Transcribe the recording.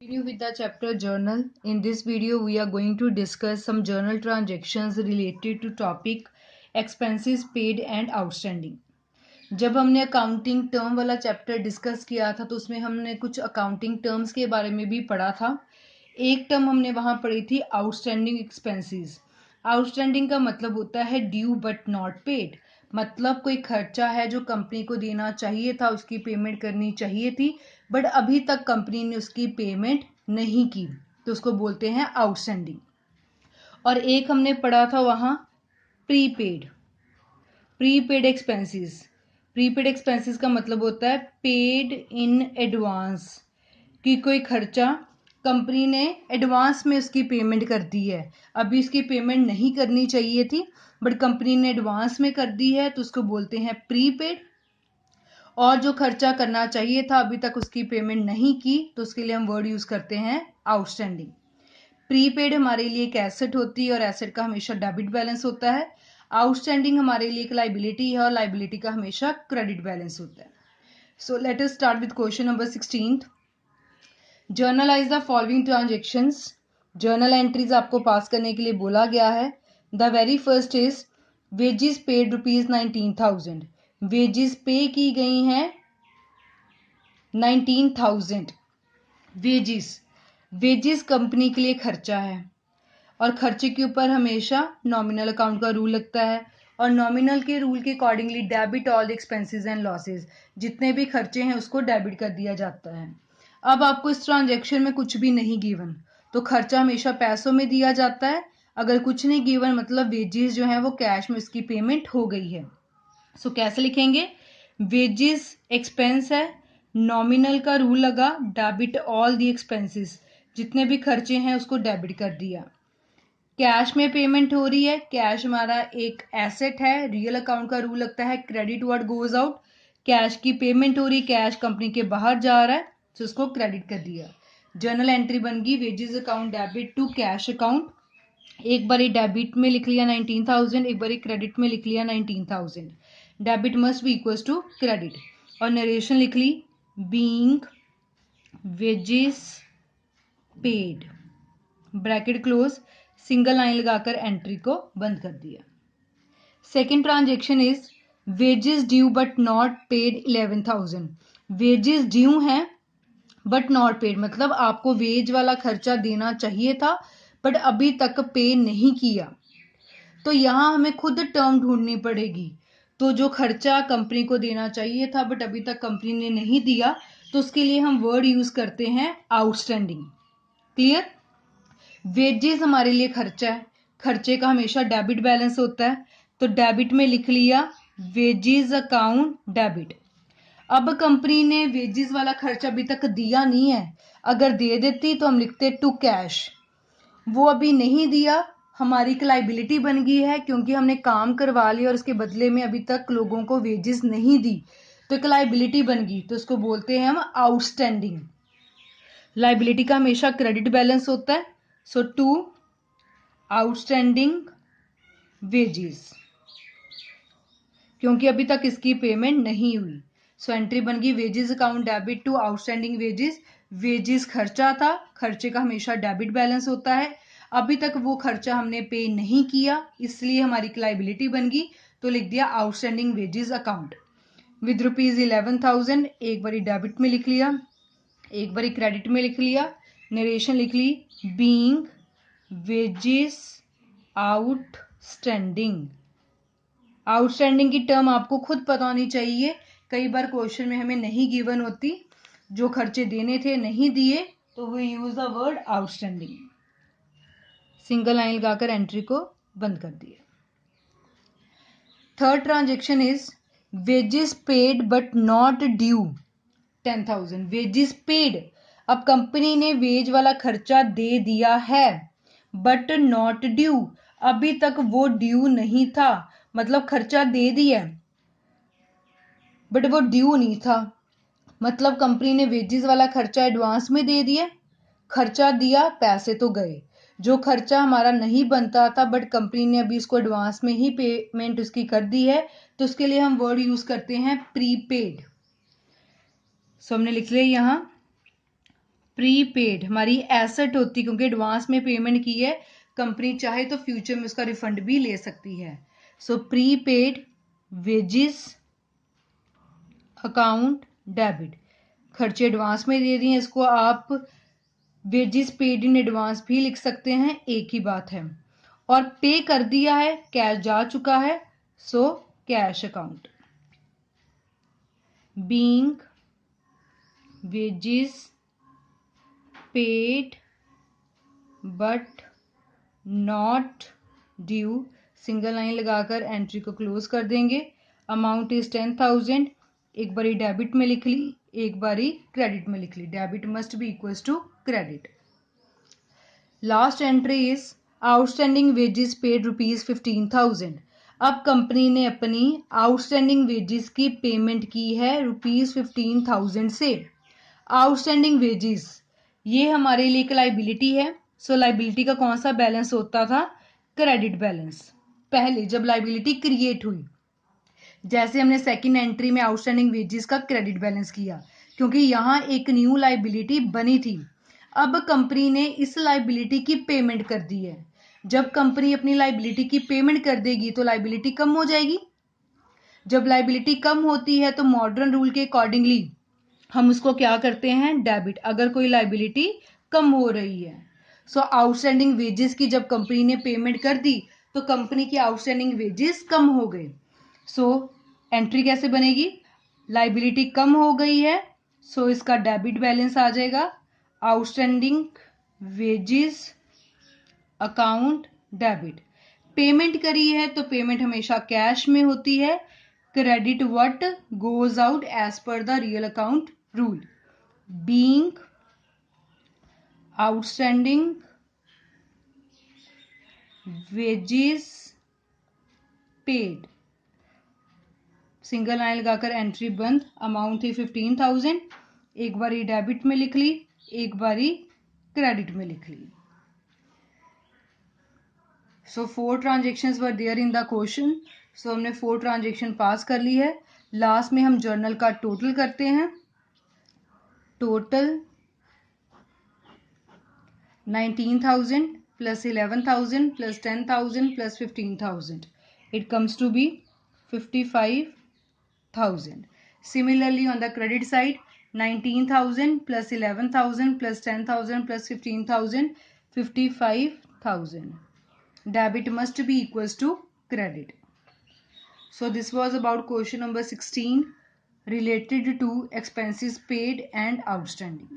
Continue with the chapter journal. In this video, we are going to discuss some journal transactions related to topic expenses paid and outstanding. जब हमने accounting term वाला chapter discuss किया था तो उसमें हमने कुछ अकाउंटिंग टर्म्स के बारे में भी पढ़ा था। एक टर्म हमने वहाँ पढ़ी थी आउटस्टैंडिंग एक्सपेंसेस। आउटस्टैंडिंग का मतलब होता है ड्यू बट नॉट पेड, मतलब कोई खर्चा है जो कंपनी को देना चाहिए था, उसकी पेमेंट करनी चाहिए थी, बट अभी तक कंपनी ने उसकी पेमेंट नहीं की, तो उसको बोलते हैं आउटस्टैंडिंग। और एक हमने पढ़ा था वहाँ प्रीपेड एक्सपेंसेस। प्रीपेड एक्सपेंसेस का मतलब होता है पेड इन एडवांस, कि कोई खर्चा कंपनी ने एडवांस में उसकी पेमेंट कर दी है, अभी उसकी पेमेंट नहीं करनी चाहिए थी बट कंपनी ने एडवांस में कर दी है, तो उसको बोलते हैं प्रीपेड। और जो खर्चा करना चाहिए था अभी तक उसकी पेमेंट नहीं की, तो उसके लिए हम वर्ड यूज करते हैं आउटस्टैंडिंग। प्रीपेड हमारे लिए एक एसेट होती है और एसेट का हमेशा डेबिट बैलेंस होता है। आउटस्टैंडिंग हमारे लिए एक लाइबिलिटी है और लाइबिलिटी का हमेशा क्रेडिट बैलेंस होता है। So let us start with question number 16। Generalized the following transactions. Journal entries आपको पास करने के लिए बोला गया है। The very first is wages paid ₹19,000। Wages पे की गई हैं 19,000। वेजेस कंपनी के लिए खर्चा है और खर्चे के ऊपर हमेशा नॉमिनल अकाउंट का रूल लगता है और नॉमिनल के रूल के accordingly debit all the expenses and losses, जितने भी खर्चे हैं उसको डेबिट कर दिया जाता है। अब आपको इस ट्रांजैक्शन में कुछ भी नहीं गिवन, तो खर्चा हमेशा पैसों में दिया जाता है। अगर कुछ नहीं गिवन मतलब वेजेस जो है वो कैश में उसकी पेमेंट हो गई है। सो कैसे लिखेंगे? वेजेस एक्सपेंस है, नॉमिनल का रूल लगा, डेबिट ऑल दी एक्सपेंसेस, जितने भी खर्चे हैं उसको डेबिट कर दिया। कैश में पेमेंट हो रही है, कैश हमारा एक एसेट है, रियल अकाउंट का रूल लगता है credit what goes out. Cash की पेमेंट हो रही, कैश कंपनी के बाहर जा रहा है, तो उसको क्रेडिट कर दिया। जर्नल एंट्री बन गई wages account debit to cash account. एक बारी डेबिट में लिख लिया 19,000, एक बारी क्रेडिट में लिख लिया 19,000। Debit must be equals to credit और नरेशन लिख ली being wages paid, bracket close, single line लगाकर एंट्री को बंद कर दिया। Second transaction is wages due but not paid 11,000। Wages due हैं बट नॉट पेड, मतलब आपको वेज वाला खर्चा देना चाहिए था बट अभी तक पे नहीं किया, तो यहाँ हमें खुद टर्म ढूंढनी पड़ेगी। तो जो खर्चा कंपनी को देना चाहिए था बट अभी तक कंपनी ने नहीं दिया, तो उसके लिए हम वर्ड यूज करते हैं आउटस्टैंडिंग। क्लियर? वेजेस हमारे लिए खर्चा है, खर्चे का हमेशा डेबिट बैलेंस होता है, तो डेबिट में लिख लिया वेजेस अकाउंट डेबिट। अब कंपनी ने वेजेस वाला खर्चा अभी तक दिया नहीं है, अगर दे देती तो हम लिखते टू कैश। वो अभी नहीं दिया, हमारी एक लाइबिलिटी बन गई है क्योंकि हमने काम करवा लिया और उसके बदले में अभी तक लोगों को वेजेस नहीं दी, तो एक लाइबिलिटी बन गई, तो उसको बोलते हैं हम आउटस्टैंडिंग। लाइबिलिटी का हमेशा क्रेडिट बैलेंस होता है, सो टू आउटस्टैंडिंग वेजेस, क्योंकि अभी तक इसकी पेमेंट नहीं हुई। सो एंट्री बन गई wages account debit to outstanding wages. Wages खर्चा था, खर्चे का हमेशा डेबिट बैलेंस होता है, अभी तक वो खर्चा हमने पे नहीं किया इसलिए हमारी लाइबिलिटी बन गई, तो लिख दिया आउटस्टैंडिंग वेजेस अकाउंट विद ₹11,000। एक बारी डेबिट में लिख लिया, एक बारी क्रेडिट में लिख लिया, नरेशन लिख ली बीइंग वेजेस आउटस्टैंडिंग। आउटस्टैंडिंग की टर्म आपको खुद पता होनी चाहिए, कई बार क्वेश्चन में हमें नहीं गिवन होती, जो खर्चे देने थे नहीं दिए, तो we use the word outstanding. Single line लगाकर एंट्री को बंद कर दिया। Third transaction is wages paid but not due 10,000। Wages paid, अब कंपनी ने वेज वाला खर्चा दे दिया है बट नॉट ड्यू, अभी तक वो ड्यू नहीं था, मतलब खर्चा दे दिया बट वो ड्यू नहीं था, मतलब कंपनी ने वेजेस वाला खर्चा एडवांस में दे दिया, खर्चा दिया, पैसे तो गए। जो खर्चा हमारा नहीं बनता था बट कंपनी ने अभी इसको एडवांस में ही पेमेंट उसकी कर दी है, तो उसके लिए हम वर्ड यूज करते हैं प्रीपेड। सो हमने लिख लिया यहाँ प्रीपेड हमारी एसेट होती क्योंकि एडवांस में पेमेंट की है, कंपनी चाहे तो फ्यूचर में उसका रिफंड भी ले सकती है। So prepaid wages account debit, खर्चे एडवांस में दे दिए, इसको आप वेजेस पेड इन एडवांस भी लिख सकते हैं, एक ही बात है। और पे कर दिया है, कैश जा चुका है, so cash account. Being wages paid but not due, single line लगाकर एंट्री को क्लोज कर देंगे। अमाउंट इज 10,000, एक बारी डेबिट में लिख ली, एक बारी क्रेडिट में लिख ली। Debit must be equals to credit. Last entry is outstanding wages paid ₹15,000। अब कंपनी ने अपनी आउटस्टैंडिंग वेजेस की पेमेंट की है ₹15,000 से। आउटस्टैंडिंग वेजेस ये हमारे लिए एक लाइबिलिटी है। सो लाइबिलिटी का कौन सा बैलेंस होता था? Credit balance. पहले जब लाइबिलिटी क्रिएट हुई, जैसे हमने सेकंड एंट्री में आउटस्टैंडिंग वेजेस का क्रेडिट बैलेंस किया, क्योंकि यहाँ एक न्यू लाइबिलिटी बनी थी। अब कंपनी ने इस लाइबिलिटी की पेमेंट कर दी है। जब कंपनी अपनी लाइबिलिटी की पेमेंट कर देगी तो लाइबिलिटी कम हो जाएगी। जब लाइबिलिटी कम होती है तो मॉडर्न रूल के अकॉर्डिंगली हम उसको क्या करते हैं? डेबिट, अगर कोई लाइबिलिटी कम हो रही है। सो आउटस्टैंडिंग वेजेस की जब कंपनी ने पेमेंट कर दी तो कंपनी की आउटस्टैंडिंग वेजेस कम हो गए। सो एंट्री कैसे बनेगी? लाइबिलिटी कम हो गई है, सो इसका डेबिट बैलेंस आ जाएगा। Outstanding wages account debit. Payment करी है तो पेमेंट हमेशा कैश में होती है। Credit what goes out as per the real account rule. Being outstanding wages paid, single line लगाकर एंट्री बंद। अमाउंट थी 15,000, एक बारी डेबिट में लिख ली, एक बारी क्रेडिट में लिख ली। So 4 transactions were there in the question. So हमने 4 ट्रांजेक्शन पास कर ली है। लास्ट में हम जर्नल का टोटल करते हैं। Total 19,000 plus 11,000 plus 10,000 plus 15,000, it comes to be 55,000. Similarly on the credit side, 19,000 plus 11,000 plus 10,000 plus 15,000, 55,000. Debit must be equals to credit. So this was about question number 16 related to expenses paid and outstanding.